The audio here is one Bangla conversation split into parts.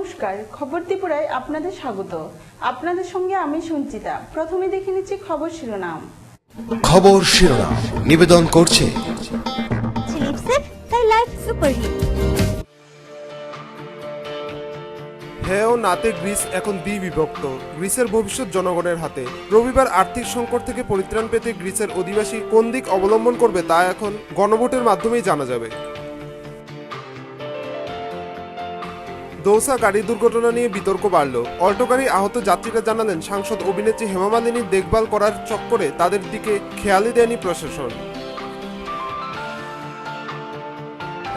নমস্কার, খবর ত্রিপুরায় আপনাদের স্বাগত। আপনাদের সঙ্গে আমি সঞ্চিতা। প্রথমে দেখে নিচ্ছি খবর শিরোনাম। খবর শিরোনাম নিবেদন করছে লিপসের তাই লাইভ সুপারহিট। হ্যাঁ ও নাতে গ্রিস এখন বিভক্ত। গ্রিসের ভবিষ্যৎ জনগণের হাতে। রবিবার আর্থিক সংকট থেকে পরিত্রাণ পেতে গ্রিসের অধিবাসী কোন দিক অবলম্বন করবে তা এখন গণভোটের মাধ্যমেই জানা যাবে। দৌসা গাড়ি দুর্ঘটনা নিয়ে বিতর্ক বাড়ল। অল্টো গাড়ি আহত যাত্রীরা জানালেন সাংসদ অভিনেত্রী হেমা মালিনীর দেখভাল করার চক্করে তাদের দিকে খেয়ালই দেয়নি প্রশাসন।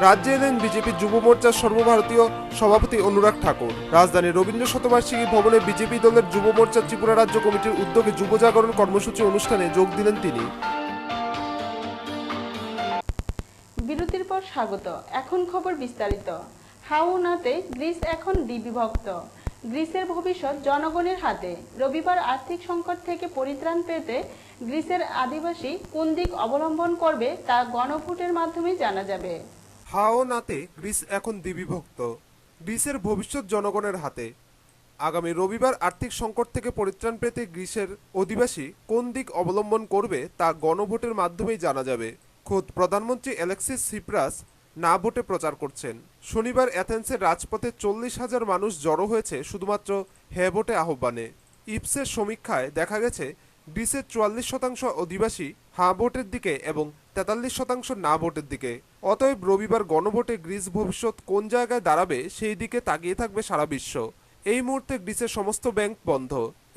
রাজ্যে এলেন বিজেপি যুব মোর্চার সর্বভারতীয় সভাপতি অনুরাগ ঠাকুর। রাজধানীর রবীন্দ্র শতবার্ষিকী ভবনে বিজেপি দলের যুব মোর্চার ত্রিপুরা রাজ্য কমিটির উদ্যোগে যুব জাগরণ কর্মসূচি অনুষ্ঠানে যোগ দিলেন তিনি। বিরতির পর স্বাগত। এখন খবর বিস্তারিত। হাওনাতে গ্রিস এখন বিভক্ত। গ্রিসের ভবিষ্যৎ জনগণের হাতে। রবিবার আর্থিক সংকট থেকে পরিত্রাণ পেতে গ্রিসের আদিবাসী কোন দিক অবলম্বন করবে তা গণভোটের মাধ্যমে জানা যাবে। হাওনাতে গ্রিস এখন বিভক্ত। গ্রিসের ভবিষ্যৎ জনগণের হাতে। আগামী রবিবার আর্থিক সংকট থেকে পরিত্রাণ পেতে গ্রিসের অধিবাসী কোন দিক অবলম্বন করবে তা গণভোটের মাধ্যমেই জানা যাবে। খোদ প্রধানমন্ত্রী অ্যালেক্সিস সিপ্রাস না ভোটে প্রচার করছেন। শনিবার অ্যাথেন্সের রাজপথে 40,000 মানুষ জড়ো হয়েছে শুধুমাত্র হ্যাঁ ভোটে আহ্বানে। ইপসের সমীক্ষায় দেখা গেছে গ্রিসের 44% অধিবাসী হ্যাঁ ভোটের দিকে এবং 43% না ভোটের দিকে। অতএব রবিবার গণভোটে গ্রিস ভবিষ্যৎ কোন জায়গায় দাঁড়াবে সেই দিকে তাকিয়ে থাকবে সারা বিশ্ব। এই মুহূর্তে গ্রিসের সমস্ত ব্যাংক বন্ধ।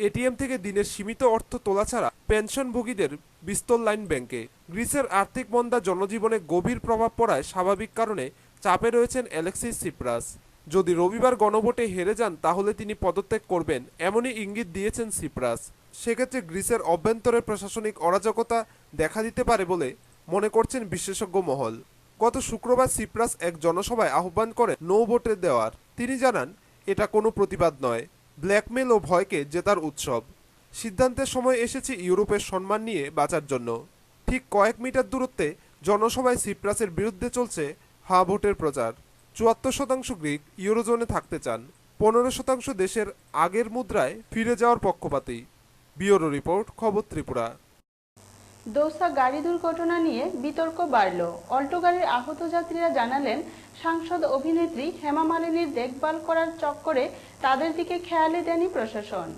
এটিএম থেকে দিনের সীমিত অর্থ তোলা ছাড়া পেনশনভোগীদের বিস্তর লাইন ব্যাংকে। গ্রিসের আর্থিক মন্দা জনজীবনে গভীর প্রভাব পড়ায় স্বাভাবিক কারণে চাপে রয়েছেন অ্যালেক্সিস সিপ্রাস। যদি রবিবার গণভোটে হেরে যান তাহলে তিনি পদত্যাগ করবেন এমনই ইঙ্গিত দিয়েছেন সিপ্রাস। সেক্ষেত্রে গ্রিসের অভ্যন্তরে প্রশাসনিক অরাজকতা দেখা দিতে পারে বলে মনে করছেন বিশেষজ্ঞ মহল। গত শুক্রবার সিপ্রাস এক জনসভায় আহ্বান করেন নো ভোটে দেওয়ার। তিনি জানান এটা কোনো প্রতিবাদ নয়, ব্ল্যাকমেল ও ভয়কে জেতার উৎসব। সিদ্ধান্তের সময় এসেছে ইউরোপের সম্মান নিয়ে বাঁচার জন্য। ঠিক কয়েক মিটার দূরত্বে জনসভায় সিপ্রাসের বিরুদ্ধে চলছে হ্যাঁ ভোটের প্রচার। 74% গ্রিক ইউরোজোনে থাকতে চান। 15% দেশের আগের মুদ্রায় ফিরে যাওয়ার পক্ষপাতী। ব্যুরো রিপোর্ট, খবর ত্রিপুরা। দৌসা গাড়ি দুর্ঘটনা নিয়ে বিতর্ক বাড়ল। অল্টো গাড়ির আহত যাত্রীরা জানালেন সাংসদ অভিনেত্রী হেমা মালিনীর দেখভাল করার চক্করে তাদের দিকে খেয়ালই দেয়নি প্রশাসন।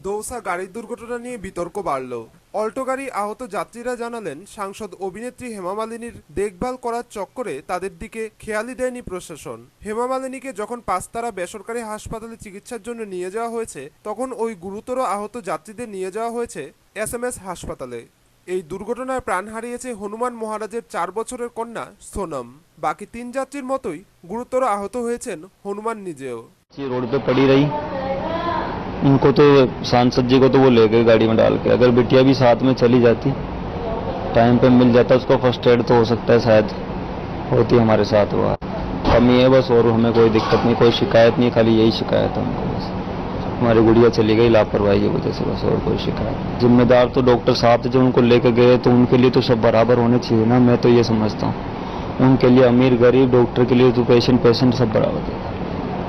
দৌসা গাড়ির দুর্ঘটনা নিয়ে বিতর্ক বাড়ল। অল্টো গাড়ি আহত যাত্রীরা জানালেন সাংসদ অভিনেত্রী হেমা মালিনীর দেখভাল করার চক্করে তাদের দিকে খেয়ালই দেয়নি প্রশাসন। হেমা মালিনীকে যখন পাঁচতারা বেসরকারি হাসপাতালে চিকিৎসার জন্য নিয়ে যাওয়া হয়েছে তখন ওই গুরুতর আহত যাত্রীদের নিয়ে যাওয়া হয়েছে এসএমএস হাসপাতালে। এই দুর্ঘটনায় প্রাণ হারিয়েছে হনুমান মহারাজের 4 বছরের কন্যা সোনম। বাকি 3 যাত্রীর মতোই গুরুতর আহত হয়েছেন হনুমান নিজেও। रोड पे पड़ी रही, उनको तो सांसद जी को तो वो ले गए गाड़ी में डाल के। अगर बिटिया भी साथ में चली जाती, टाइम पे मिल जाता उसको फर्स्ट एड तो हो सकता है शायद होती हमारे साथ। हुआ कमी है बस, और हमें कोई दिक्कत नहीं, कोई शिकायत नहीं, खाली यही शिकायत है हमको बस। हमारी गुड़िया चली गई लापरवाही की वजह से बस, और कोई शिकायत। जिम्मेदार तो डॉक्टर साहब थे जो उनको लेके गए, तो उनके लिए तो सब बराबर होने चाहिए ना। मैं तो ये समझता हूँ उनके लिए अमीर गरीब डॉक्टर के लिए तो पेशेंट सब बराबर थे।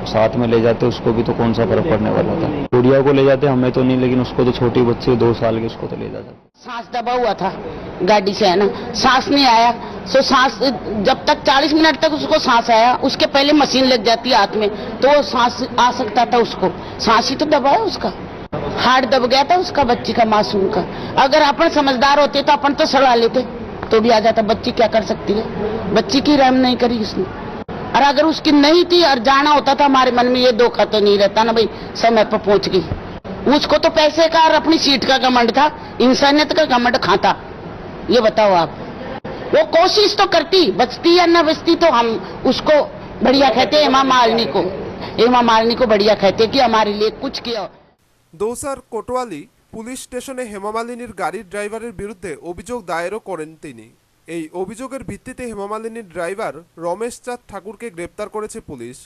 साथ में ले जाते उसको भी तो कौन सा फर्क पड़ने वाला था। गुड़िया को ले जाते हमें तो नहीं, लेकिन उसको तो छोटी बच्ची 2 साल की, उसको तो ले जाते। सांस दबा हुआ था गाड़ी से, है ना, सांस नहीं आया। सो सांस जब तक 40 मिनट तक उसको सांस आया, उसके पहले मशीन लग जाती है हाथ में तो वो सांस आ सकता था उसको। सांस ही तो दबा है उसका, हार्ट दब गया था उसका, बच्ची का, मासूम का। अगर अपन समझदार होते तो अपन तो सड़ा लेते तो भी आ जाता। बच्ची क्या कर सकती है, बच्ची की रहम नहीं करी उसने। और अगर उसकी नहीं थी और जाना होता था, हमारे मन में ये धोखा तो नहीं रहता ना भाई, समय पर पहुंच गई। उसको तो पैसे का और अपनी सीट का घमंड था, इंसानियत का घमंड खाता। ये बताओ आप, वो कोशिश तो करती, बचती या न बचती तो हम उसको बढ़िया कहते, हेमा मालिनी को बढ़िया कहते कि हमारे लिए कुछ किया। দৌসার কোটওয়ালি পুলিশ স্টেশনে হেমা মালিনীর গাড়ির ড্রাইভারের বিরুদ্ধে অভিযোগ দায়েরও করেন তিনি। এই অভিযোগের ভিত্তিতে হেমা মালিনীর ড্রাইভার রমেশ চাঁদ ঠাকুরকে গ্রেপ্তার করেছে পুলিশ।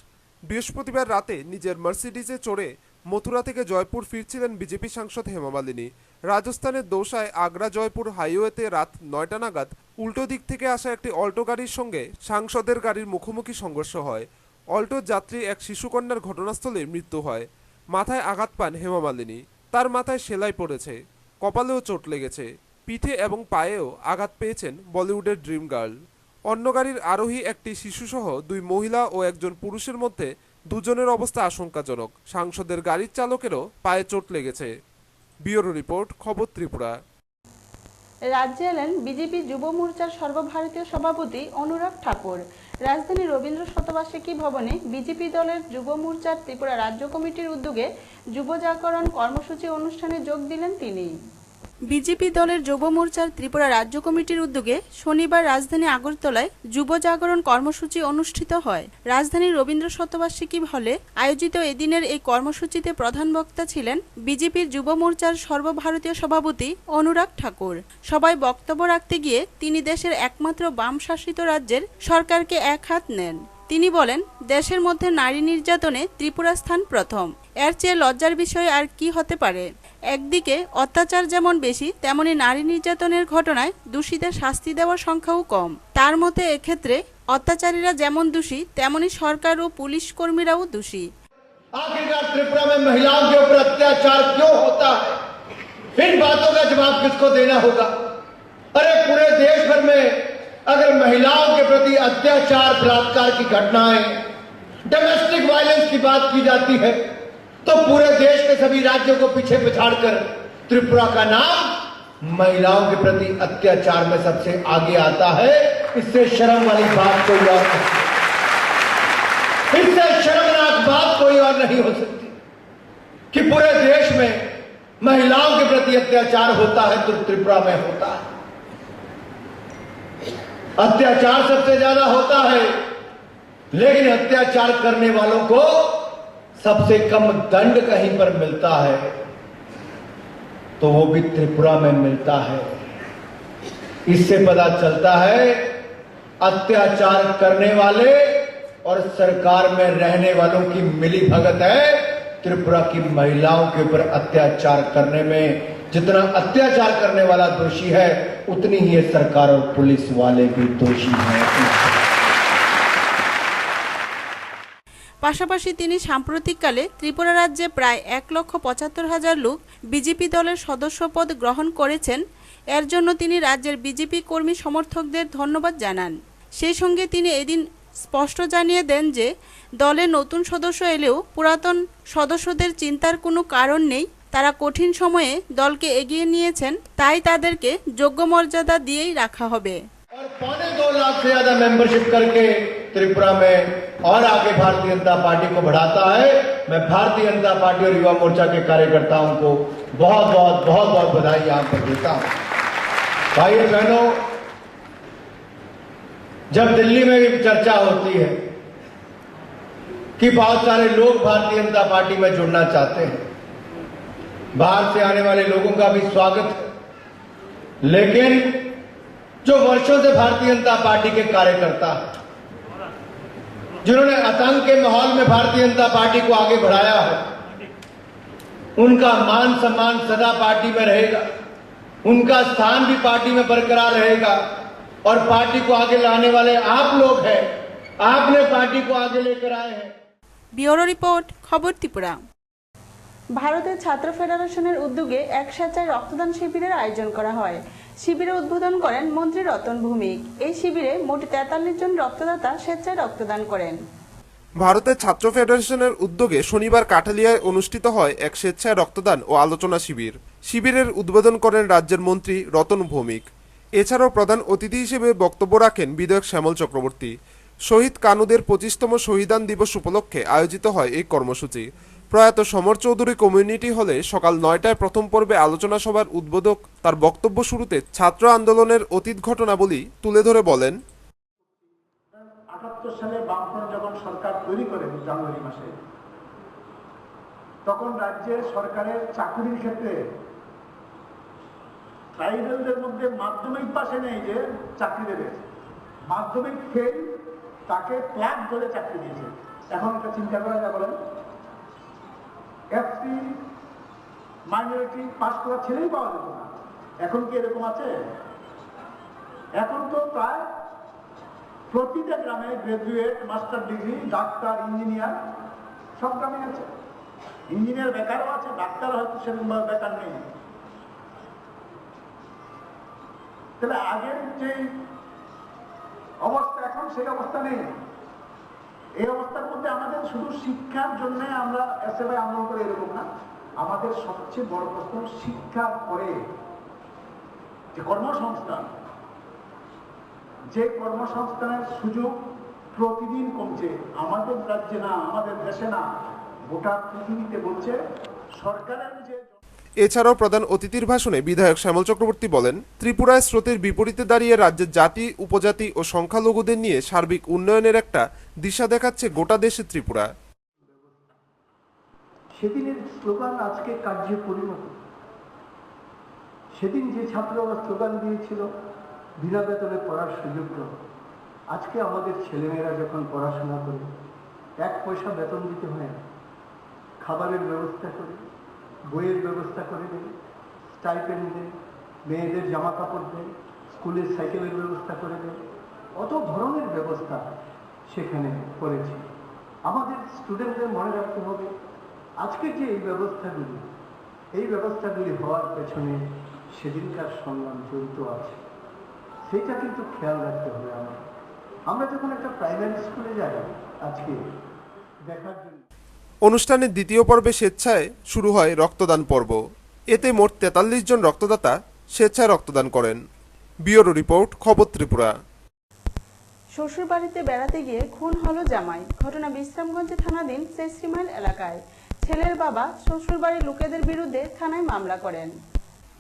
বৃহস্পতিবার রাতে নিজের মার্সিডিজে চড়ে মথুরা থেকে জয়পুর ফিরছিলেন বিজেপি সাংসদ হেমা মালিনী। রাজস্থানের দৌসায় আগ্রা জয়পুর হাইওয়েতে রাত 9টা নাগাদ উল্টো দিক থেকে আসা একটি অল্টো গাড়ির সঙ্গে সাংসদের গাড়ির মুখোমুখি সংঘর্ষ হয়। অল্টো যাত্রী এক শিশুকন্যার ঘটনাস্থলে মৃত্যু হয়। মাথায় আঘাত পান হেমা মালিনী। তার মাথায় সেলাই পড়েছে, কপালেও চোট লেগেছে, পিঠে এবং পায়েও আঘাত পেয়েছেন বলিউডের ড্রিম গার্ল। অন্য গাড়ির আরোহী একটি শিশুসহ 2 মহিলা ও একজন পুরুষের মধ্যে দুজনের অবস্থা আশঙ্কাজনক। সাংসদের গাড়ির চালকেরও পায়ে চোট লেগেছে। ব্যুরো রিপোর্ট, খবর ত্রিপুরা। রাজ্যে এলেন বিজেপি যুব মোর্চার সর্বভারতীয় সভাপতি অনুরাগ ঠাকুর। রাজধানী রবীন্দ্র শতবার্ষিকী ভবনে বিজেপি দলের যুব মোর্চার ত্রিপুরা রাজ্য কমিটির উদ্যোগে যুব জাগরণ কর্মসূচি অনুষ্ঠানে যোগ দিলেন তিনি। বিজেপি দলের যুব মোর্চার ত্রিপুরা রাজ্য কমিটির উদ্যোগে শনিবার রাজধানী আগরতলায় যুব জাগরণ কর্মসূচি অনুষ্ঠিত হয়। রাজধানীর রবীন্দ্র শতবার্ষিকী হলে আয়োজিত এদিনের এই কর্মসূচিতে প্রধান বক্তা ছিলেন বিজেপির যুব মোর্চার সর্বভারতীয় সভাপতি অনুরাগ ঠাকুর। সবাই বক্তব্য রাখতে গিয়ে তিনি দেশের একমাত্র বাম শাসিত রাজ্যের সরকারকে এক হাত নেন। তিনি বলেন, দেশের মধ্যে নারী নির্যাতনে ত্রিপুরা স্থান প্রথম। এর চেয়ে লজ্জার বিষয় আর কি হতে পারে? একদিকে অত্যাচার যেমন বেশি, তেমনি নারী নির্যাতনের ঘটনায় দোষীদের শাস্তি দেওয়ার সংখ্যাও কম। তার মতে এক্ষেত্রে অত্যাচারীরা যেমন দোষী, তেমনি সরকার ও পুলিশ কর্মীরাও দোষী। आखिरकार त्रिपुरा में महिलाओं के ऊपर अत्याचार क्यों होता है? इन बातों का जवाब किसको देना होगा? अरे पूरे देश भर में अगर महिलाओं के प्रति अत्याचार, बलात्कार की घटनाएं, डोमेस्टिक वायलेंस की बात की जाती है, तो पूरे देश के सभी राज्यों को पीछे पछाड़कर त्रिपुरा का नाम महिलाओं के प्रति अत्याचार में सबसे आगे आता है। इससे शर्म वाली बात कोई और नहीं, इससे शर्मनाक बात कोई और नहीं हो सकती कि पूरे देश में महिलाओं के प्रति अत्याचार होता है तो त्रिपुरा में होता है। अत्याचार सबसे ज्यादा होता है, लेकिन अत्याचार करने वालों को सबसे कम दंड कहीं पर मिलता है तो वो भी त्रिपुरा में मिलता है। इससे पता चलता है अत्याचार करने वाले और सरकार में रहने वालों की मिली भगत है। त्रिपुरा की महिलाओं के ऊपर अत्याचार करने में जितना अत्याचार करने वाला दोषी है, उतनी ही ये सरकार और पुलिस वाले भी दोषी हैं। পাশাপাশি তিনি সাম্প্রতিককালে ত্রিপুরা রাজ্যে প্রায় 1,75,000 লোক বিজেপি দলের সদস্যপদ গ্রহণ করেছেন। এর জন্য তিনি রাজ্যের বিজেপি কর্মী সমর্থকদের ধন্যবাদ জানান। সেই সঙ্গে তিনি এদিন স্পষ্ট জানিয়ে দেন যে দলে নতুন সদস্য এলেও পুরাতন সদস্যদের চিন্তার কোনো কারণ নেই। তারা কঠিন সময়ে দলকে এগিয়ে নিয়েছেন, তাই তাদেরকে যোগ্য মর্যাদা দিয়েই রাখা হবে। और 2.25 लाख से ज्यादा मेंबरशिप करके त्रिपुरा में और आगे भारतीय जनता पार्टी को बढ़ाता है। मैं भारतीय जनता पार्टी और युवा मोर्चा के कार्यकर्ताओं को बहुत बहुत बधाई यहां पर देता हूं। भाइयों बहनों, जब दिल्ली में भी चर्चा होती है कि बहुत सारे लोग भारतीय जनता पार्टी में जुड़ना चाहते हैं, बाहर से आने वाले लोगों का भी स्वागत है, लेकिन जो वर्षों से भारतीय जनता पार्टी के कार्यकर्ता हैं, जिन्होंने आतंक के माहौल में भारतीय जनता पार्टी को आगे बढ़ाया है, उनका मान सम्मान सदा पार्टी में रहेगा, उनका स्थान भी पार्टी में बरकरार रहेगा। और पार्टी को आगे लाने वाले आप लोग हैं, आपने पार्टी को आगे लेकर आए हैं। ব্যুরো রিপোর্ট, খবর ত্রিপুরা। ভারতের ছাত্র ফেডারেশনের উদ্যোগে এক স্বেচ্ছায় রক্তদান শিবিরের আয়োজন করা হয়। শিবিরে উদ্বোধন করেন মন্ত্রী রতন ভৌমিক। এই শিবিরে মোট 43 জন রক্তদাতা স্বেচ্ছায় রক্তদান করেন। ভারতের ছাত্র ফেডারেশনের উদ্যোগে শনিবার কাঠালিয়ায় অনুষ্ঠিত হয় এক স্বেচ্ছায় রক্তদান ও আলোচনা শিবির। শিবিরের উদ্বোধন করেন রাজ্যের মন্ত্রী রতন ভৌমিক। এছাড়াও প্রধান অতিথি হিসেবে বক্তব্য রাখেন বিধায়ক শ্যামল চক্রবর্তী। শহীদ কানুদের 25তম শহীদান দিবস উপলক্ষে আয়োজিত হয় এই কর্মসূচি। প্রয়াত সমর চৌধুরী কমিউনিটি হলে সকাল 9টায় প্রথম পর্বে আলোচনা সভার উদ্বোধক তার বক্তব্য শুরুতে ছাত্র আন্দোলনের অতীত ঘটনাবলী তুলে ধরে বলেন, 78 সালে বামফ্রন্ট যখন সরকার তৈরি করে জানুয়ারি মাসে, তখন রাজ্যে সরকারের চাকরির ক্ষেত্রে ট্রাইবেলদের মধ্যে মাধ্যমিক পাশে নেই যে চাকরি দেবে, মাধ্যমিক ফেল তাকে ক্লাব ধরে চাকরি দিয়েছে। এখন একটা চিন্তা করা যায়, বলেন এসসি মাইনরিটি পাস করা ছেলেই পাওয়া যেত না। এখন কি এরকম আছে? এখন তো প্রায় প্রতিটা গ্রামে graduate, master degree, doctor, engineer সব গ্রামে আছে। ইঞ্জিনিয়ার বেকারও আছে, ডাক্তার হয়তো সেরকম বেকার নেই। তাহলে আগের যে অবস্থা এখন সেই অবস্থা নেই। এই অবস্থার মধ্যে আমাদের শুধু শিক্ষার জন্য আমরা এসএফআই আন্দোলন করে এরকম না, আমাদের সবচেয়ে বড় প্রশ্ন শিক্ষার পরে যে কর্মসংস্থান, যে কর্মসংস্থানের সুযোগ প্রতিদিন কমছে। আমাদের রাজ্যে না, আমাদের দেশে না, গোটা পৃথিবীতে বলছে সরকারের যে। এছাড়াও প্রধান অতিথির ভাষণে বিধায়ক শ্যামল চক্রবর্তী বলেন, ত্রিপুরায় স্রোতের বিপরীতে দাঁড়িয়ে রাজ্যের জাতি, উপজাতি ও সংখ্যালঘুদের নিয়ে সার্বিক উন্নয়নের একটা দিশা দেখাচ্ছে গোটা দেশে ত্রিপুরা। সেদিনের স্লোগান আজকে কার্যে পরিণত। সেদিন যে ছাত্ররা স্লোগান দিয়েছিল বিনা বেতনে পড়ার সুযোগ দাও, আজকে আমাদের ছেলেমেয়েরা যখন পড়াশোনা করে 1 পয়সা বেতন দিতে হয় না, খাবারের ব্যবস্থা করে, বইয়ের ব্যবস্থা করে দেয়, স্টাইপেন্ড দেয়, মেয়েদের জামা কাপড় দেয়, স্কুলের সাইকেলের ব্যবস্থা করে দেয়, অত ধরনের ব্যবস্থা সেখানে করেছে। আমাদের স্টুডেন্টদের মনে রাখতে হবে আজকে যে এই ব্যবস্থাগুলি হওয়ার পেছনে সেদিনকার সংগ্রাম জড়িত আছে, সেটা কিন্তু খেয়াল রাখতে হবে। আমরা যখন একটা প্রাইমারি স্কুলে যাই আজকে দেখার জন্য। অনুষ্ঠানের দ্বিতীয় পর্বে স্বেচ্ছায় শুরু হয় রক্তদান পর্ব। এতে মোট 43 জন রক্তদাতা স্বেচ্ছায় রক্তদান করেন। ব্যুরো রিপোর্ট, খবর ত্রিপুরা। শ্বশুর বাড়িতে বেড়াতে গিয়ে খুন হলো জামাই। ঘটনা বিশ্রামগঞ্জ থানাধীন শ্রীমাইল এলাকায়। ছেলের বাবা শ্বশুরবাড়ির লোকেদের বিরুদ্ধে থানায় মামলা করেন।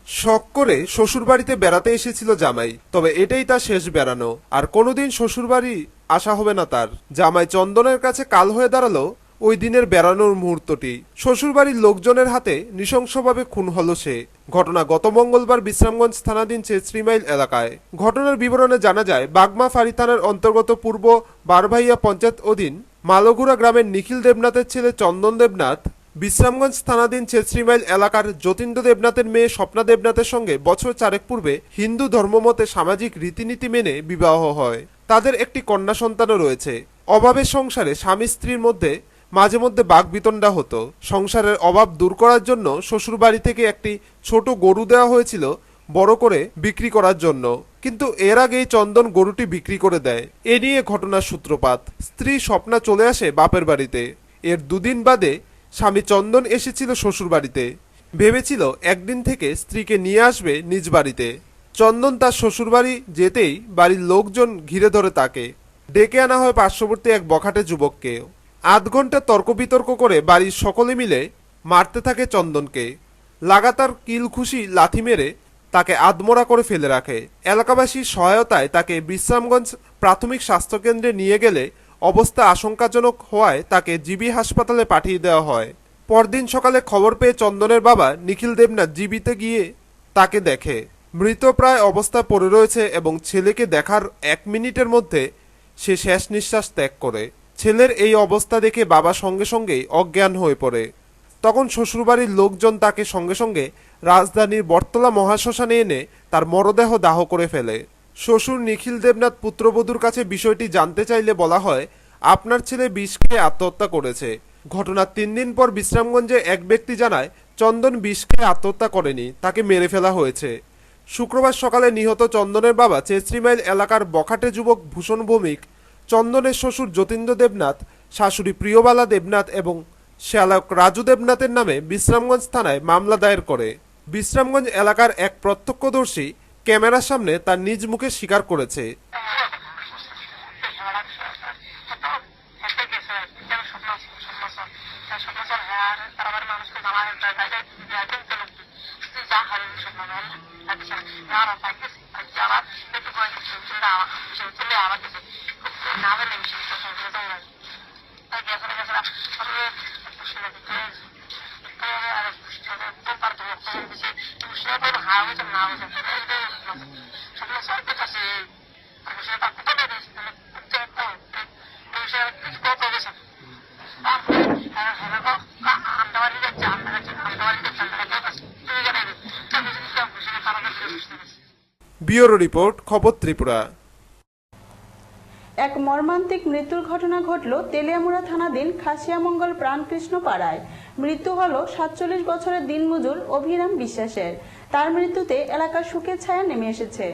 শখ করে শ্বশুরবাড়িতে বেড়াতে এসেছিল জামাই, তবে এটাই তার শেষ বেড়ানো, আর কোনোদিন শ্বশুরবাড়ি আসা হবে না তার। জামাই চন্দনের কাছে কাল হয়ে দাঁড়ালো ওই দিনের বেড়ানোর মুহূর্তটি। শ্বশুরবাড়ির লোকজনের হাতে নৃশংসভাবে খুন হলো সে। ঘটনা গত মঙ্গলবার বিশ্রামগঞ্জ থানাধীন শ্রীমাইল এলাকায়। ঘটনার বিবরণে জানা যায়, বাগমা ফাঁড়ি থানার অন্তর্গত পূর্ব বারভাইয়া পঞ্চায়েত অধীন মালগুড়া গ্রামের নিখিল দেবনাথের ছেলে চন্দন দেবনাথ বিশ্রামগঞ্জ থানাধীন শ্রীমাইল এলাকার যতীন্দ্র দেবনাথের মেয়ে স্বপ্না দেবনাথের সঙ্গে বছর 4 পূর্বে হিন্দু ধর্মমতে সামাজিক রীতিনীতি মেনে বিবাহ হয়। তাদের একটি কন্যা সন্তানও রয়েছে। অভাবের সংসারে স্বামী স্ত্রীর মধ্যে মাঝে মধ্যে বাকবিতণ্ডা হতো। সংসারের অভাব দূর করার জন্য শ্বশুরবাড়ি থেকে একটি ছোট গরু দেওয়া হয়েছিল বড় করে বিক্রি করার জন্য, কিন্তু এর আগেই চন্দন গরুটি বিক্রি করে দেয়। এ নিয়ে ঘটনার সূত্রপাত। স্ত্রী স্বপ্না চলে আসে বাপের বাড়িতে। এর 2 দিন বাদে স্বামী চন্দন এসেছিল শ্বশুরবাড়িতে। ভেবেছিল একদিন থেকে স্ত্রীকে নিয়ে আসবে নিজ বাড়িতে। চন্দন তার শ্বশুরবাড়ি যেতেই বাড়ির লোকজন ঘিরে ধরে তাকে। ডেকে আনা হয় পার্শ্ববর্তী এক বখাটে যুবককে। 8 ঘন্টা তর্ক বিতর্ক করে বাড়ির সকলে মিলে মারতে থাকে চন্দনকে। লাগাতার কিলঘুষি লাথি মেরে তাকে আধমরা করে ফেলে রাখে। এলাকাবাসীর সহায়তায় তাকে বিশ্রামগঞ্জ প্রাথমিক স্বাস্থ্যকেন্দ্রে নিয়ে গেলে অবস্থা আশঙ্কাজনক হওয়ায় তাকে জিবি হাসপাতালে পাঠিয়ে দেওয়া হয়। পরদিন সকালে খবর পেয়ে চন্দনের বাবা নিখিল দেবনাথ জিবিতে গিয়ে তাকে দেখে মৃতপ্রায় অবস্থায় পড়ে রয়েছে এবং ছেলেকে দেখার 1 মিনিটের মধ্যে সে শেষ নিঃশ্বাস ত্যাগ করে। ছেলের এই অবস্থা দেখে বাবা সঙ্গে সঙ্গেই অজ্ঞান হয়ে পড়ে। তখন শ্বশুরবাড়ির লোকজন তাকে সঙ্গে সঙ্গে রাজধানীর বটতলা মহাশ্মশানে এনে তার মরদেহ দাহ করে ফেলে। শ্বশুর নিখিল দেবনাথ পুত্রবধূর কাছে বিষয়টি জানতে চাইলে বলা হয়, আপনার ছেলে বিষ খেয়ে আত্মহত্যা করেছে। ঘটনার 3 দিন পর বিশ্রামগঞ্জে এক ব্যক্তি জানায়, চন্দন বিষ খেয়ে আত্মহত্যা করেনি, তাকে মেরে ফেলা হয়েছে। শুক্রবার সকালে নিহত চন্দনের বাবা শ্রীমাইল এলাকার বখাটে যুবক ভূষণ ভৌমিক, চন্দনের শ্বশুর যতীন্দ্র দেবনাথ, শাশুড়ি প্রিয়বালা দেবনাথ এবং শ্যালক রাজু দেবনাথের নামে বিশ্রামগঞ্জ থানায় মামলা দায়ের করে। বিশ্রামগঞ্জ এলাকার এক প্রত্যক্ষদর্শী ক্যামেরার সামনে তার নিজ মুখে স্বীকার করেছে। ব্যুরো রিপোর্ট, খবর ত্রিপুরা। এক মর্মান্তিক মৃত্যুর ঘটনা ঘটল তেলিয়ামুড়া থানাধীন খাসিয়ামঙ্গল প্রাণকৃষ্ণ পাড়ায়। মৃত্যু হলো 47 বছরের দিনমজুর অভিরাম বিশ্বাসের। তার মৃত্যুতে এলাকার শোকের ছায়া নেমে এসেছে।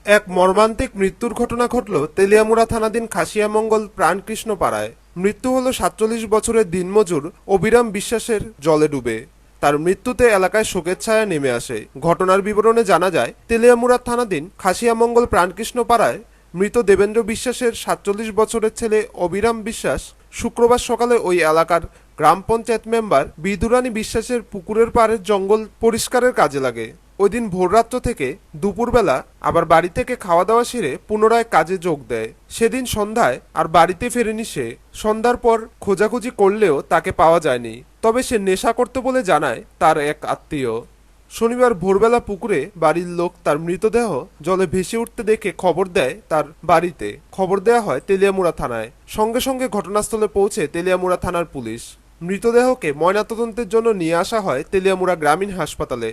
এক মর্মান্তিক মৃত্যুর ঘটনা ঘটল তেলিয়ামুড়া থানাধীন খাসিয়ামঙ্গল প্রাণকৃষ্ণ পাড়ায়। মৃত্যু হলো 47 বছরের দিনমজুর অভিরাম বিশ্বাসের জলে ডুবে। তার মৃত্যুতে এলাকায় শোকের ছায়া নেমে আসে। ঘটনার বিবরণে জানা যায়, তেলিয়ামুড়া থানাধীন খাসিয়ামঙ্গল প্রাণকৃষ্ণ পাড়ায় মৃত দেবেন্দ্র বিশ্বাসের 47 বছরের ছেলে অভিরাম বিশ্বাস শুক্রবার সকালে ওই এলাকার গ্রাম পঞ্চায়েত মেম্বার বিদুরানী বিশ্বাসের পুকুরের পাড়ের জঙ্গল পরিষ্কারের কাজে লাগে। ওই দিন ভোররাত্র থেকে দুপুরবেলা আবার বাড়ি থেকে খাওয়া দাওয়া সেরে পুনরায় কাজে যোগ দেয়। সেদিন সন্ধ্যায় আর বাড়িতে ফেরেনি সে। সন্ধ্যার পর খোঁজাখুঁজি করলেও তাকে পাওয়া যায়নি। তবে সে নেশা করতে বলে জানায় তার এক আত্মীয়। শনিবার ভোরবেলা পুকুরে বাড়ির লোক তার মৃতদেহ জলে ভেসে উঠতে দেখে খবর দেয় তার বাড়িতে। খবর দেয়া হয় তেলিয়ামুড়া থানায়। সঙ্গে সঙ্গে ঘটনাস্থলে পৌঁছে তেলিয়ামুড়া থানার পুলিশ। মৃতদেহকে ময়নাতদন্তের জন্য নিয়ে আসা হয় তেলিয়ামুড়া গ্রামীণ হাসপাতালে।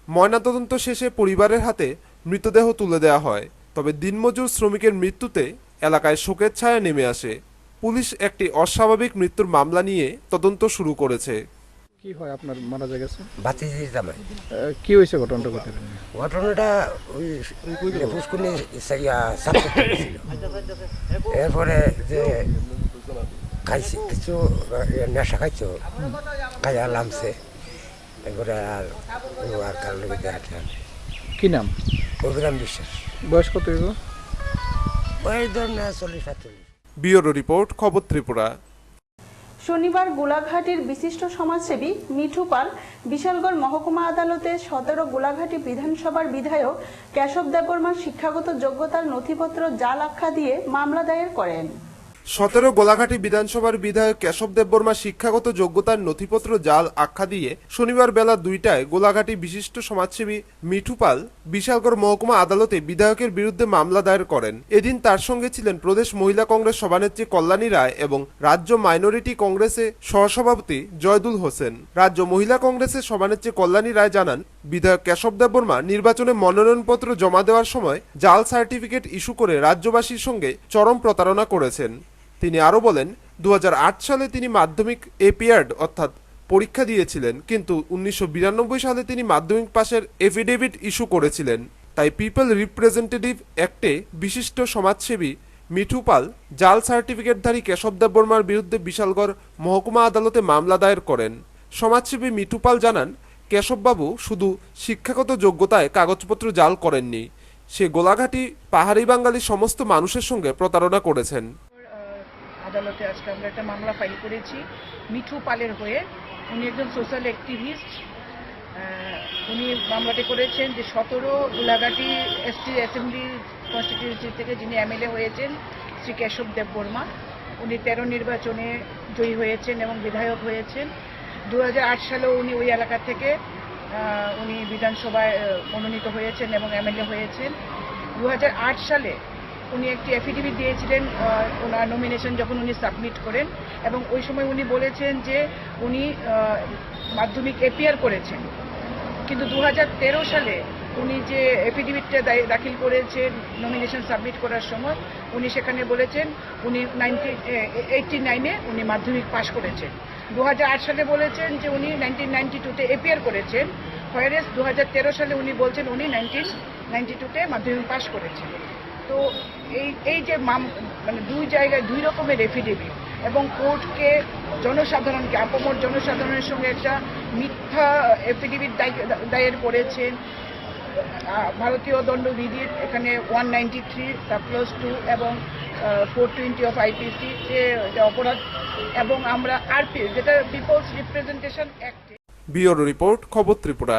ময়নাতদন্ত শেষে পরিবারের হাতে মৃতদেহ তুলে দেওয়া হয়। তবে দিনমজুর শ্রমিকের মৃত্যুতে এলাকায় শোকের ছায়া নেমে আসে। পুলিশ একটি অস্বাভাবিক মৃত্যুর মামলা নিয়ে তদন্ত শুরু করেছে। কি হয় আপনার মারা গেছে? ভাতিজির জামাই। কি হয়েছে ঘটনাটা? ঘটনাটা ওই পুষ্কুনি সাপোর্ট ছিল। এরপরে যে খাইছি কিছু নেশা খাইছো, খাইয়া নামছে। এরপরে আর কার লোক দেখা। কি নাম? অভিরাম বিশ্বাস। বয়স কত? বয়স ধরেন 40-45। ব্যুরো রিপোর্ট, খবর ত্রিপুরা। শনিবার গোলাঘাটির বিশিষ্ট সমাজসেবী মিঠু পাল বিশালগড় মহকুমা আদালতে 17 গোলাঘাটি বিধানসভার বিধায়ক কেশব দেববর্মার শিক্ষাগত যোগ্যতার নথিপত্র জাল আখ্যা দিয়ে মামলা দায়ের করেন। 17 গোলাঘাটি বিধানসভার বিধায়ক কেশব দেববর্মা শিক্ষাগত যোগ্যতার নথিপত্র জাল আখ্যা দিয়ে শনিবার বেলা 2টায় গোলাঘাটি বিশিষ্ট সমাজসেবী মিঠু পাল বিশালগড় মহকুমা আদালতে বিধায়কের বিরুদ্ধে মামলা দায়ের করেন। এদিন তার সঙ্গে ছিলেন প্রদেশ মহিলা কংগ্রেস সভানেত্রী কল্যাণী রায় এবং রাজ্য মাইনরিটি কংগ্রেসের সহসভাপতি জয়দুল হোসেন। রাজ্য মহিলা কংগ্রেসের সভানেত্রী কল্যাণী রায় জানান, বিধায়ক কেশব দেববর্মা নির্বাচনে মনোনয়নপত্র জমা দেওয়ার সময় জাল সার্টিফিকেট ইস্যু করে রাজ্যবাসীর সঙ্গে চরম প্রতারণা করেছেন। তিনি আরও বলেন, 2008 সালে তিনি মাধ্যমিক এপিয়ার্ড অর্থাৎ পরীক্ষা দিয়েছিলেন, কিন্তু 1992 সালে তিনি মাধ্যমিক পাশের এফিডেভিট ইস্যু করেছিলেন। তাই পিপল রিপ্রেজেন্টেটিভ অ্যাক্টে বিশিষ্ট সমাজসেবী মিঠু পাল জাল সার্টিফিকেটধারী কেশব দেববর্মার বিরুদ্ধে বিশালগড় মহকুমা আদালতে মামলা দায়ের করেন। সমাজসেবী মিঠু পাল জানান, কেশববাবু শুধু শিক্ষাগত যোগ্যতায় কাগজপত্র জাল করেননি, সে গোলাঘাটি পাহাড়ি বাঙালি সমস্ত মানুষের সঙ্গে প্রতারণা করেছেন। আদালতে আজকে আমরা একটা মামলা ফাইল করেছি মিঠু পালের হয়ে। উনি একজন সোশ্যাল অ্যাক্টিভিস্ট। উনি মামলাটি করেছেন যে 17 গোলাঘাটি এসটি অ্যাসেম্বলি কনস্টিটিউয়েন্সি থেকে যিনি এমএলএ হয়েছেন শ্রী কেশব দেববর্মা। উনি 13 নির্বাচনে জয়ী হয়েছেন এবং বিধায়ক হয়েছেন। 2008 সালেও উনি ওই এলাকা থেকে উনি বিধানসভায় মনোনীত হয়েছেন এবং এমএলএ হয়েছেন। 2008 সালে উনি একটি এফিডেভিট দিয়েছিলেন ওনার নমিনেশন যখন উনি সাবমিট করেন, এবং ওই সময় উনি বলেছেন যে উনি মাধ্যমিক এপিয়ার করেছেন। কিন্তু 2013 সালে উনি যে এফিডেভিটটা দাখিল করেছেন নমিনেশন সাবমিট করার সময়, উনি সেখানে বলেছেন উনি 1989-এ উনি মাধ্যমিক পাশ করেছেন। 2008 সালে বলেছেন যে উনি 1992-তে এপিয়ার করেছেন, হোয়ারেস 2013 সালে উনি বলছেন উনি 1992-তে মাধ্যমিক পাশ করেছেন। তো এই যে মানে দুই জায়গায় দুই রকমের এফিডেভিট, এবং কোর্টকে জনসাধারণকে আপামর জনসাধারণের সঙ্গে একটা মিথ্যা এফিডেভিট দায়ের করেছেন। ভারতীয় দণ্ডবিধির এখানে 193(2) এবং 420 অফ আইপিসি যে অপরাধ, এবং আমরা আরপি যেটা people's representation act. Bureau report, খবর ত্রিপুরা।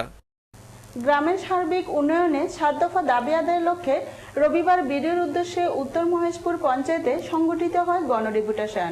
গ্রামের সার্বিক উন্নয়নে 7 দফা দাবি আদায়ের লক্ষ্যে রবিবার বিডিওর উদ্দেশ্যে উত্তর মহেশপুর পঞ্চায়েতে সংগঠিত হয় গণডেপুটেশন।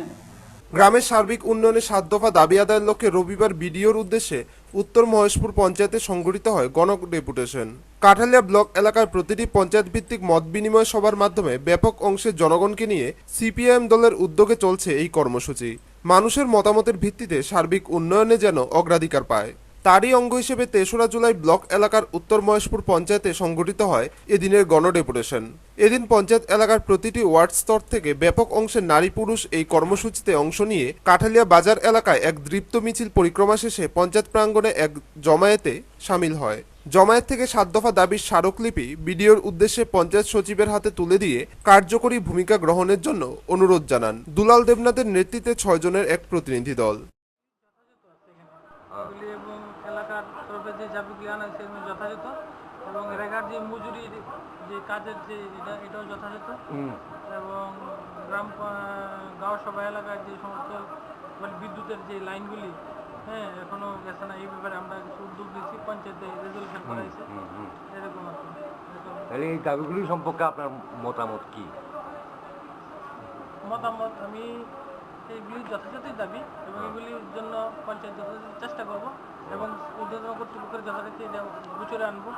গ্রামের সার্বিক উন্নয়নে 7 দফা দাবি আদায়ের লক্ষ্যে রবিবার বিডিওর উদ্দেশ্যে উত্তর মহেশপুর পঞ্চায়েতে সংগঠিত হয় গণডেপুটেশন। কাঠালিয়া ব্লক এলাকার প্রতিটি পঞ্চায়েত ভিত্তিক মত বিনিময় সভার মাধ্যমে ব্যাপক অংশের জনগণকে নিয়ে সিপিআইএম দলের উদ্যোগে চলছে এই কর্মসূচি। মানুষের মতামতের ভিত্তিতে সার্বিক উন্নয়নে যেন অগ্রাধিকার পায়, তারই অঙ্গ হিসেবে ৩রা জুলাই ব্লক এলাকার উত্তর মহেশপুর পঞ্চায়েতে সংগঠিত হয় এদিনের গণডেপুটেশন। এদিন পঞ্চায়েত এলাকার প্রতিটি ওয়ার্ড স্তর থেকে ব্যাপক অংশের নারী পুরুষ এই কর্মসূচিতে অংশ নিয়ে কাঠালিয়া বাজার এলাকায় এক দীপ্ত মিছিল পরিক্রমা শেষে পঞ্চায়েত প্রাঙ্গণে এক জমায়েতে সামিল হয়। জমায়েত থেকে ৭ দফা দাবির স্মারকলিপি বিডিওর উদ্দেশ্যে পঞ্চায়েত সচিবের হাতে তুলে দিয়ে কার্যকরী ভূমিকা গ্রহণের জন্য অনুরোধ জানান। দুলাল দেবনাথের নেতৃত্বে ৬ জনের এক প্রতিনিধি দল। এবং এলাকার তরফে যে দাবিগুলি আনা সেগুলো যথাযথ এবং রেগার যে মজুরি যে কাজের যে এটাও যথাযথ এবং গাঁও সভা এলাকার যে সমস্ত বিদ্যুতের যে লাইনগুলি এখনো গেছে না, এই ব্যাপারে আমরা কিছু উদ্যোগ নিয়েছি, পঞ্চায়েতে রেজলিউশন করা হয়েছে এরকম আর কি। এই দাবিগুলি সম্পর্কে আপনার মতামত কি? মতামত আমি এইগুলি যথাযথই দাবি এবং এগুলির জন্য পঞ্চায়েত যথাযথ চেষ্টা করব এবং ঊর্ধ্বতন কর্তৃপক্ষের যথাযথ এটা গুছরে আনবো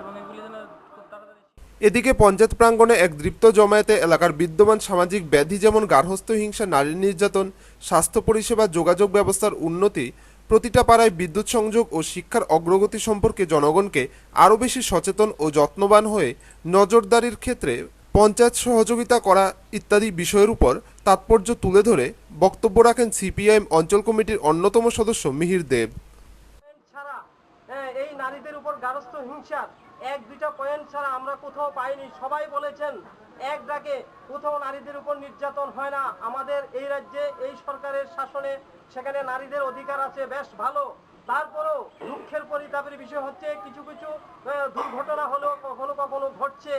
এবং এগুলি যেন খুব তাড়াতাড়ি। এদিকে পঞ্চায়েত প্রাঙ্গণে এক দীপ্ত জমায়েতে এলাকার বিদ্যমান সামাজিক ব্যাধি যেমন গার্হস্থ্য হিংসা, নারী নির্যাতন, স্বাস্থ্য পরিষেবা, যোগাযোগ ব্যবস্থার উন্নতি, প্রতিটা পাড়ায় বিদ্যুৎ সংযোগ ও শিক্ষার অগ্রগতি সম্পর্কে জনগণকে আরও বেশি সচেতন ও যত্নবান হয়ে নজরদারির ক্ষেত্রে পঞ্চায়েত সহযোগিতা করা ইত্যাদি বিষয়ের উপর তাৎপর্য তুলে ধরে বক্তব্য রাখেন সিপিআইএম অঞ্চল কমিটির অন্যতম সদস্য মিহির দেব। ছাড়া এই নারীদের উপর গার্হস্থ্য হিংসার 1-2টা পয়েন্ট ছাড়া আমরা কোথাও পাইনি। সবাই বলেছেন এক ডাকে কোথাও নারীদের উপর নির্যাতন হয় না। আমাদের এই রাজ্যে এই সরকারের শাসনে সেখানে নারীদের অধিকার আছে, বেশ ভালো। তারপরেও দুঃখের পরিতাপের বিষয় হচ্ছে কিছু কিছু দুর্ঘটনা হলো কখনো কখনো ঘটছে,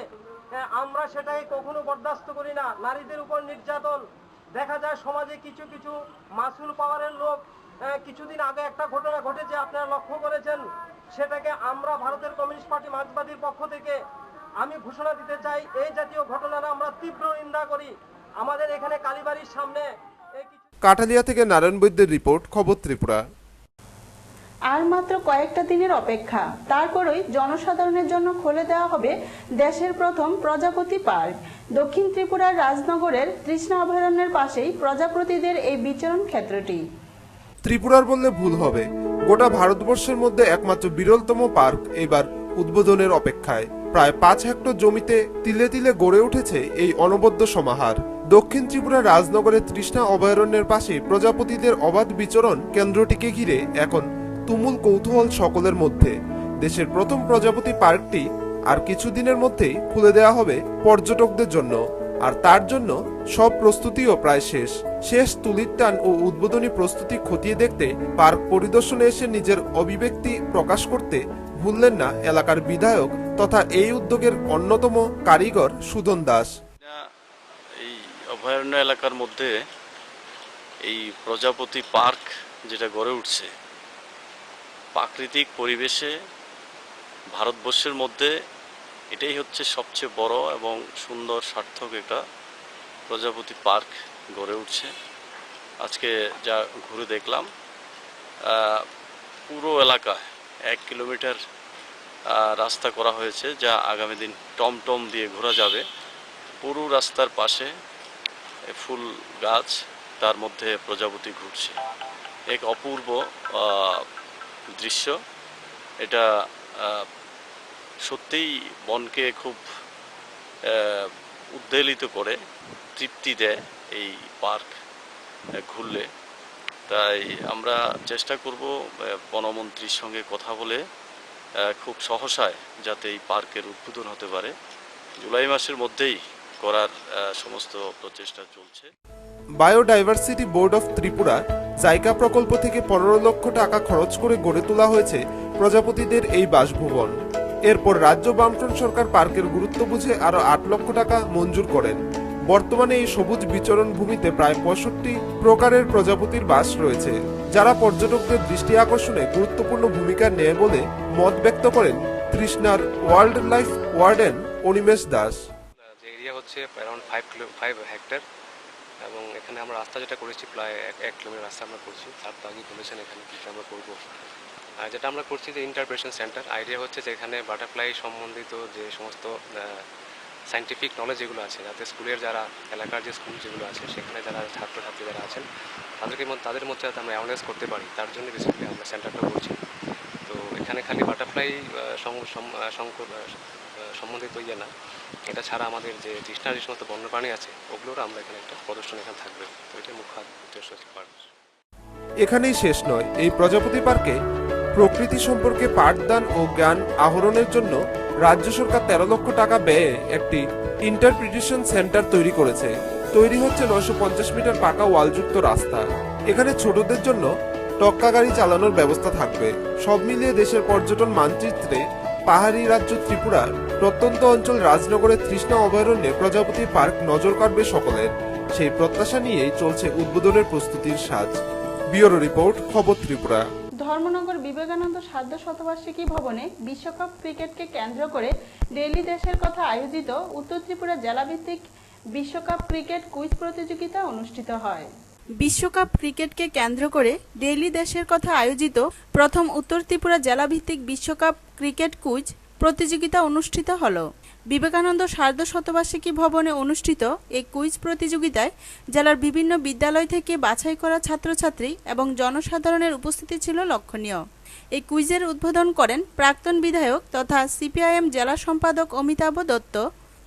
আমরা সেটাকে কখনো বরদাস্ত করি না। নারীদের উপর নির্যাতন দেখা যায় সমাজে কিছু কিছু মাসুল পাওয়ারের লোক। কিছুদিন আগে একটা ঘটনা ঘটেছে, আপনারা লক্ষ্য করেছেন, সেটাকে আমরা ভারতের কমিউনিস্ট পার্টি মার্ক্সবাদীর পক্ষ থেকে আমি ঘোষণা দিতে চাই, এই জাতীয় ঘটনার আমরা তীব্র নিন্দা করি। আমাদের এখানে কালীবাড়ির সামনে কাঠালিয়া থেকে নারায়ণ বৈদ্যের রিপোর্ট, খবর ত্রিপুরা। আর মাত্র কয়েকটা দিনের অপেক্ষা, তারপরই জনসাধারণের জন্য খুলে দেওয়া হবে দেশের প্রথম প্রজাপতি পার্ক। দক্ষিণ ত্রিপুরার রাজনগরের তৃষ্ণা অভয়ারণ্যের পাশেই প্রজাপতিদের এই বিচরণ ক্ষেত্রটি। ত্রিপুরার বললে ভুল হবে, গোটা ভারতবর্ষের মধ্যে একমাত্র বিরলতম পার্ক এবার উদ্বোধনের অপেক্ষায়। প্রায় 5 হেক্টর জমিতে তিলে তিলে গড়ে উঠেছে এই অনবদ্য সমাহার। দক্ষিণ ত্রিপুরার রাজনগরের তৃষ্ণা অভয়ারণ্যের পাশে প্রজাপতিদের অবাধ বিচরণ কেন্দ্রটিকে ঘিরে এখন তুমুল কৌতূহল সকলের মধ্যে। দেশের প্রথম প্রজাপতি পার্কটি আর কিছুদিনের মধ্যেই খুলে দেওয়া হবে পর্যটকদের জন্য, আর তার জন্য সব প্রস্তুতিও প্রায় শেষ তুলির টান ও উদ্বোধনী প্রস্তুতি খতিয়ে দেখতে পার্ক পরিদর্শনে এসে নিজের অভিব্যক্তি প্রকাশ করতে ভুললেন না এলাকার বিধায়ক তথা এই উদ্যোগের অন্যতম কারিগর সুদন দাস। এই অভয়ারণ্য এলাকার মধ্যে এই প্রজাপতি পার্ক যেটা গড়ে উঠছে, প্রাকৃতিক পরিবেশে ভারতবর্ষের মধ্যে এটাই হচ্ছে সবচেয়ে বড় এবং সুন্দর সার্থক একটা প্রজাপতি পার্ক গড়ে উঠছে। আজকে যা ঘুরে দেখলাম, পুরো এলাকায় 1 কিলোমিটার রাস্তা করা হয়েছে, যা আগামী দিন টমটম দিয়ে ঘোরা যাবে। পুরো রাস্তার পাশে ফুল গাছ, তার মধ্যে প্রজাপতি ঘুরছে, এক অপূর্ব দৃশ্য। এটা সত্যিই মনকে খুব উদ্বেলিত করে, তৃপ্তি দেয় এই পার্ক ঘুরলে। তাই আমরা চেষ্টা করব বনমন্ত্রীর সঙ্গে কথা বলে খুব সহসায় যাতে এই পার্কের উদ্বোধন হতে পারে। জুলাই মাসের মধ্যেই করার সমস্ত প্রচেষ্টা চলছে। Biodiversity board of Tripura JICA প্রকল্প থেকে 15 লক্ষ টাকা খরচ করে গড়ে তোলা হয়েছে প্রজাপতিদের এই বাসভবন। এরপর রাজ্য বামফ্রন্ট সরকার পার্কের গুরুত্ব বুঝে আরো 8 লক্ষ টাকা মঞ্জুর করেন। বর্তমানে এই সবুজ বিচরণ ভূমিতে প্রায় 65 প্রকারের প্রজাপতির বাস রয়েছে, যারা পর্যটকদের দৃষ্টি আকর্ষণে গুরুত্বপূর্ণ ভূমিকা নেয় বলে মত ব্যক্ত করেন তৃষ্ণার wild life warden Animesh Das. Area হচ্ছে অ্যারাউন্ড 5 হেক্টর এবং এখানে আমরা রাস্তা যেটা করেছি প্রায় 1 কিলোমিটার রাস্তা আমরা করছি। তার তো আগে বলেছেন এখানে কী আমরা করবো। যেটা আমরা করছি যে ইন্টারপ্রেশন সেন্টার। আইডিয়া হচ্ছে যে এখানে বাটারফ্লাই সম্বন্ধিত যে সমস্ত সায়েন্টিফিক নলেজ যেগুলো আছে, যাতে স্কুলের যারা এলাকার যে স্কুল যেগুলো আছে সেখানে যারা ছাত্রছাত্রী যারা আছেন তাদের মধ্যে যাতে আমরা অ্যাওয়ারনেস করতে পারি, তার জন্য বেসিক্যালি আমরা সেন্টারটা করছি। এখানে খালি বাটারফ্লাই সম্বন্ধিত ইয়ে না, এটা ছাড়া আমাদের যে তৃষ্ণার যে সমস্ত বন্যপ্রাণী আছে ওগুলোরও আমরা এখানে একটা প্রদর্শন এখানে থাকবে। তো এটা মুখ্য উদ্দেশ্য হচ্ছে পার্ক। এখানেই শেষ নয়, এই প্রজাপতি পার্কে প্রকৃতি সম্পর্কে পাঠদান ও জ্ঞান আহরণের জন্য রাজ্য সরকার 13 লক্ষ টাকা ব্যয়ে একটি ইন্টারপ্রিটেশন সেন্টার তৈরি করেছে। তৈরি হচ্ছে 950 মিটার পাকা ওয়ালযুক্ত রাস্তা। এখানে ছোটদের জন্য টক্কা গাড়ি চালানোর ব্যবস্থা থাকবে। সব মিলিয়ে দেশের পর্যটন মানচিত্রে পাহাড়ি রাজ্য ত্রিপুরার প্রত্যন্ত অঞ্চল রাজনগরের তৃষ্ণা অভয়ারণ্যে প্রজাপতি পার্ক নজর কাড়বে সকলের। সেই প্রত্যাশা নিয়েই চলছে উদ্বোধনের প্রস্তুতির সাজ। ব্যুরো রিপোর্ট, খবর ত্রিপুরা। ধর্মনগর বিবেকানন্দ সার্ধ শতবার্ষিকী ভবনে বিশ্বকাপ ক্রিকেটকে কেন্দ্র করে ডেইলি দেশের কথা আয়োজিত উত্তর ত্রিপুরা জেলাভিত্তিক বিশ্বকাপ ক্রিকেট কুইজ প্রতিযোগিতা অনুষ্ঠিত হয়। বিশ্বকাপ ক্রিকেটকে কেন্দ্র করে ডেইলি দেশের কথা আয়োজিত প্রথম উত্তর ত্রিপুরা জেলাভিত্তিক বিশ্বকাপ ক্রিকেট কুইজ প্রতিযোগিতা অনুষ্ঠিত হলো। বিবেকানন্দ সার্ধ শতবার্ষিকী ভবনে অনুষ্ঠিত এই কুইজ প্রতিযোগিতায় জেলার বিভিন্ন বিদ্যালয় থেকে বাছাই করা ছাত্রছাত্রী এবং জনসাধারণের উপস্থিতি ছিল লক্ষণীয়। এই কুইজের উদ্বোধন করেন প্রাক্তন বিধায়ক তথা সিপিআইএম জেলা সম্পাদক অমিতাভ দত্ত।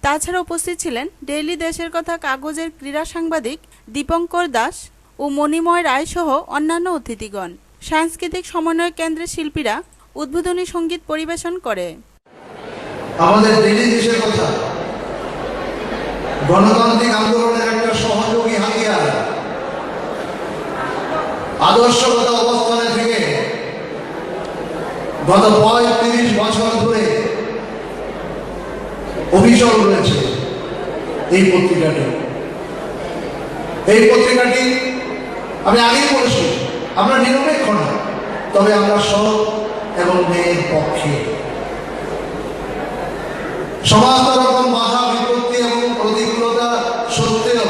তাছাড়া উপস্থিত ছিলেন ডেইলি দেশের কথা কাগজের ক্রীড়া সাংবাদিক দীপঙ্কর দাস ও মণিময় রায় সহ অন্যান্য অতিথিগণ। সাংস্কৃতিক সমন্বয় কেন্দ্রের শিল্পীরা উদ্বোধনী সঙ্গীত পরিবেশন করে। আমাদের ডেইলি দেশের কথা গণতান্ত্রিক আন্দোলনের একটা সহযোগী হাতিয়ার। আদর্শগত অবস্থানে থেকে গত 35 বছর ধরে অভিযোগ রয়েছে এই পত্রিকাটি। এই পত্রিকাটি আমি আগেই বলেছি, আমরা নিরপেক্ষ না, তবে আমরা সৎ এবং ন্যায়ের পক্ষে। সমাজ রকম বাধা বিপত্তি এবং প্রতিকূলতা সত্ত্বেও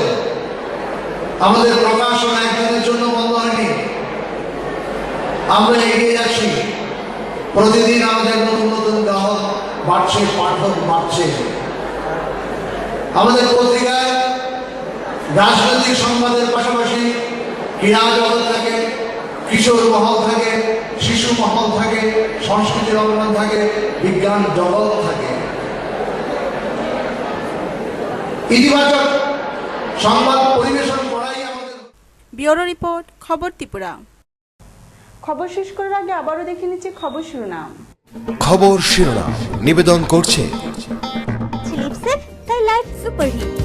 আমাদের প্রকাশনা একদিনের জন্য বন্ধ হয়নি। আমরা এগিয়ে যাচ্ছি। প্রতিদিন আমাদের নতুন নতুন গ্রাহক বাড়ছে, পাঠক বাড়ছে। আমাদের পত্রিকায় রাজনৈতিক সংবাদের পাশাপাশি ক্রীড়া জগৎ থাকে, কিশোর মহল থাকে, শিশু মহল থাকে, সংস্কৃতির অবদান থাকে, বিজ্ঞান জগৎ থাকে। ইতিবাচক সংবাদ পরিবেশন করাই আমাদের। ব্যুরো রিপোর্ট, খবর ত্রিপুরা। খবর শেষ করার আগে আবারও দেখে নিচ্ছি খবর শিরোনাম। খবর শিরোনাম নিবেদন করছে স্লিপ সেট, তাই লাইফ সুপারহিট।